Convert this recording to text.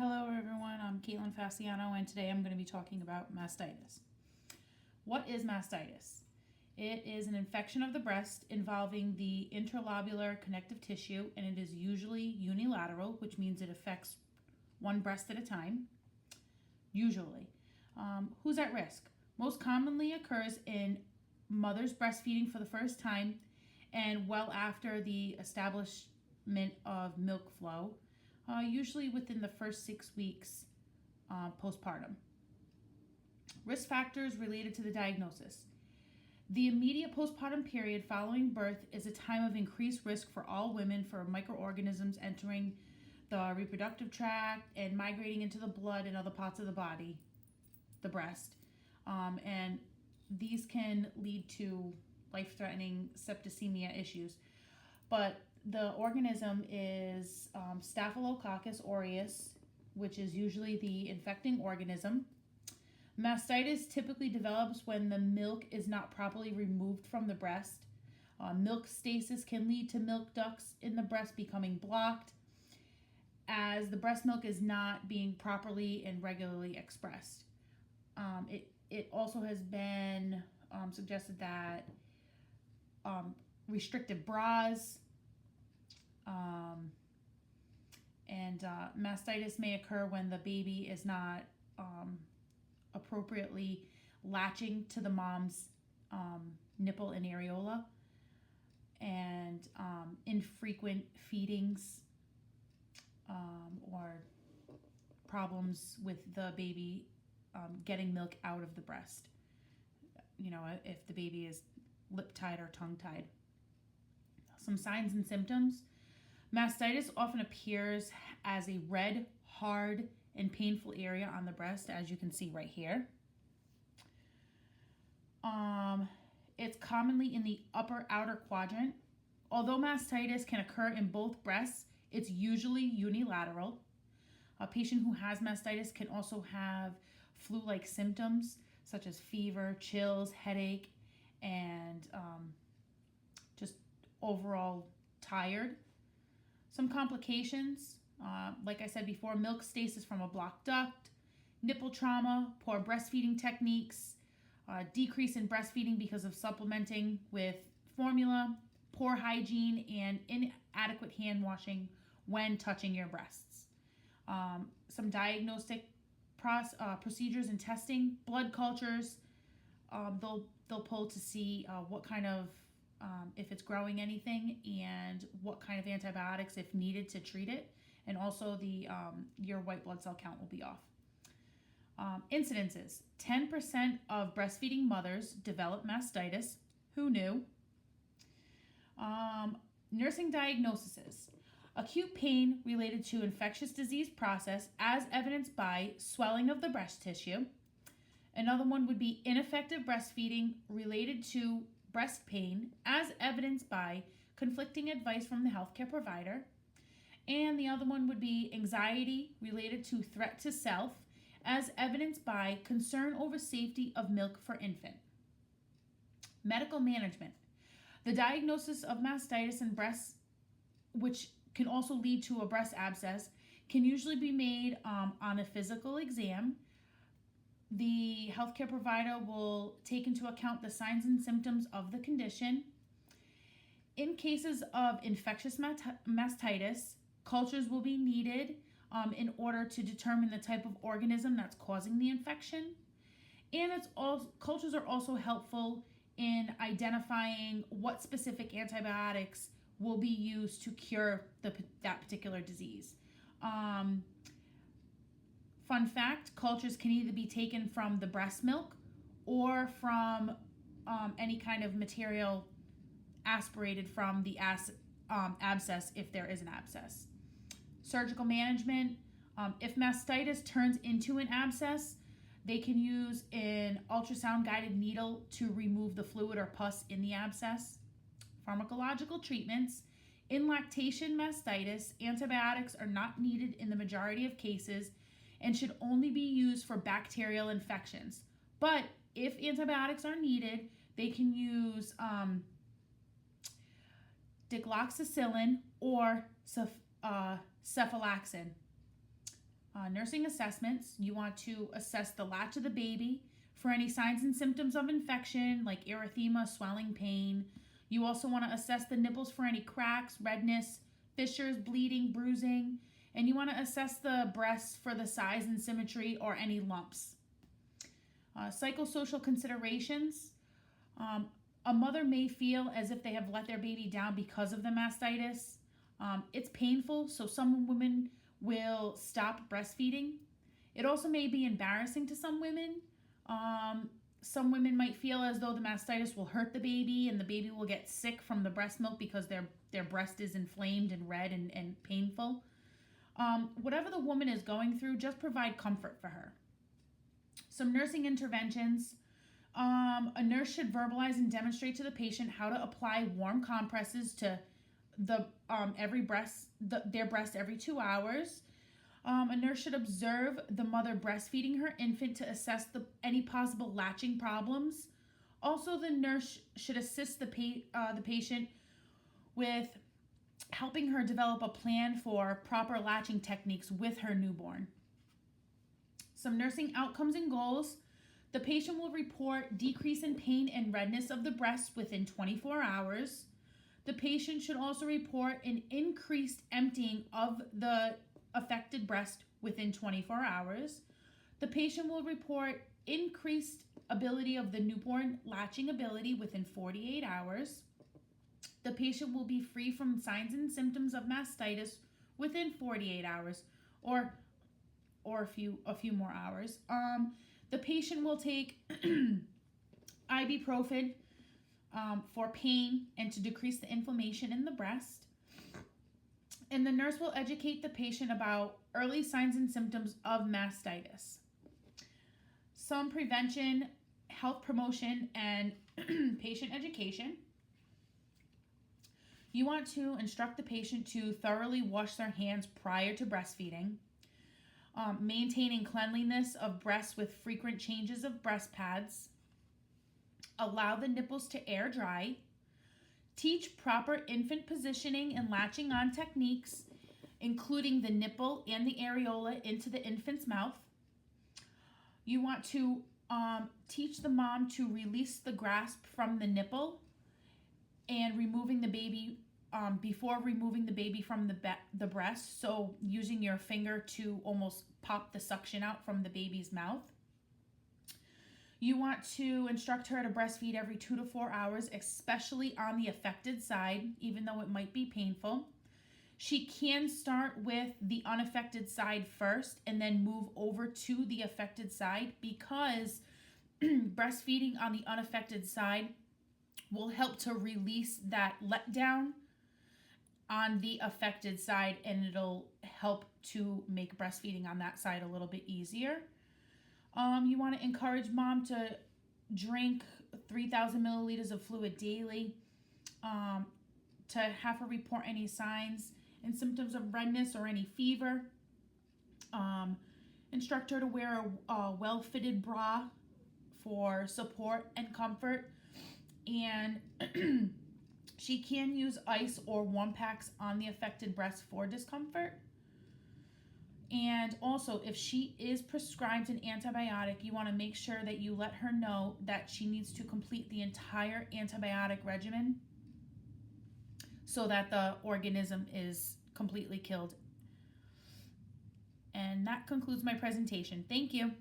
Hello everyone, I'm Caitlin Fasciano and today I'm going to be talking about mastitis. What is mastitis? It is an infection of the breast involving the interlobular connective tissue, and it is usually unilateral, which means it affects one breast at a time, usually. Who's at risk? Most commonly occurs in mothers breastfeeding for the first time and well after the establishment of milk flow, usually within the first 6 weeks postpartum. Risk factors related to the diagnosis. The immediate postpartum period following birth is a time of increased risk for all women for microorganisms entering the reproductive tract and migrating into the blood and other parts of the body, the breast. And these can lead to life-threatening septicemia issues. But the organism is Staphylococcus aureus, which is usually the infecting organism. Mastitis typically develops when the milk is not properly removed from the breast. Milk stasis can lead to milk ducts in the breast becoming blocked, as the breast milk is not being properly and regularly expressed. It also has been suggested that restrictive bras and mastitis may occur when the baby is not appropriately latching to the mom's nipple and areola, and infrequent feedings or problems with the baby getting milk out of the breast. You know, if the baby is lip tied or tongue tied. Some signs and symptoms. Mastitis often appears as a red, hard, and painful area on the breast, as you can see right here. It's commonly in the upper outer quadrant. Although mastitis can occur in both breasts, it's usually unilateral. A patient who has mastitis can also have flu-like symptoms such as fever, chills, headache, and just overall tired. Some complications, like I said before, milk stasis from a blocked duct, nipple trauma, poor breastfeeding techniques, decrease in breastfeeding because of supplementing with formula, poor hygiene, and inadequate hand washing when touching your breasts. Some diagnostic procedures and testing, blood cultures. They'll pull to see what kind of if it's growing anything, and what kind of antibiotics if needed to treat it, and also the your white blood cell count will be off. Incidences: 10% of breastfeeding mothers develop mastitis. Who knew? Nursing diagnoses: acute pain related to infectious disease process, as evidenced by swelling of the breast tissue. Another one would be ineffective breastfeeding related to breast pain, as evidenced by conflicting advice from the healthcare provider. And the other one would be anxiety related to threat to self, as evidenced by concern over safety of milk for infant. Medical management: the diagnosis of mastitis in breasts, which can also lead to a breast abscess, can usually be made on a physical exam. The healthcare provider will take into account the signs and symptoms of the condition. In cases of infectious mastitis, cultures will be needed in order to determine the type of organism that's causing the infection. And cultures are also helpful in identifying what specific antibiotics will be used to cure that particular disease. Fun fact, cultures can either be taken from the breast milk or from any kind of material aspirated from the abscess, if there is an abscess. Surgical management: if mastitis turns into an abscess, they can use an ultrasound guided needle to remove the fluid or pus in the abscess. Pharmacological treatments: in lactation mastitis, antibiotics are not needed in the majority of cases and should only be used for bacterial infections. But if antibiotics are needed, they can use digloxacillin or cephalexin. Nursing assessments, you want to assess the latch of the baby for any signs and symptoms of infection like erythema, swelling, pain. You also want to assess the nipples for any cracks, redness, fissures, bleeding, bruising, and you want to assess the breasts for the size and symmetry or any lumps. Psychosocial considerations. A mother may feel as if they have let their baby down because of the mastitis. It's painful, so some women will stop breastfeeding. It also may be embarrassing to some women. Some women might feel as though the mastitis will hurt the baby and the baby will get sick from the breast milk because their breast is inflamed and red and painful. Whatever the woman is going through, just provide comfort for her. Some nursing interventions. A nurse should verbalize and demonstrate to the patient how to apply warm compresses to their breast every 2 hours. A nurse should observe the mother breastfeeding her infant to assess any possible latching problems. Also, the nurse should assist the patient with helping her develop a plan for proper latching techniques with her newborn. Some nursing outcomes and goals. The patient will report decrease in pain and redness of the breast within 24 hours. The patient should also report an increased emptying of the affected breast within 24 hours. The patient will report increased ability of the newborn latching ability within 48 hours. The patient will be free from signs and symptoms of mastitis within 48 hours or a few more hours. The patient will take ibuprofen for pain and to decrease the inflammation in the breast. And the nurse will educate the patient about early signs and symptoms of mastitis. Some prevention, health promotion, and patient education. You want to instruct the patient to thoroughly wash their hands prior to breastfeeding. Maintaining cleanliness of breasts with frequent changes of breast pads. Allow the nipples to air dry. Teach proper infant positioning and latching on techniques, including the nipple and the areola into the infant's mouth. You want to teach the mom to release the grasp from the nipple and removing the baby before removing the baby from the breast. So using your finger to almost pop the suction out from the baby's mouth. You want to instruct her to breastfeed every 2 to 4 hours, especially on the affected side, even though it might be painful. She can start with the unaffected side first and then move over to the affected side because breastfeeding on the unaffected side will help to release that letdown on the affected side, and it'll help to make breastfeeding on that side a little bit easier. You want to encourage mom to drink 3,000 milliliters of fluid daily, to have her report any signs and symptoms of redness or any fever. Instruct her to wear a well-fitted bra for support and comfort. And she can use ice or warm packs on the affected breast for discomfort. And also, if she is prescribed an antibiotic, you want to make sure that you let her know that she needs to complete the entire antibiotic regimen so that the organism is completely killed. And that concludes my presentation. Thank you.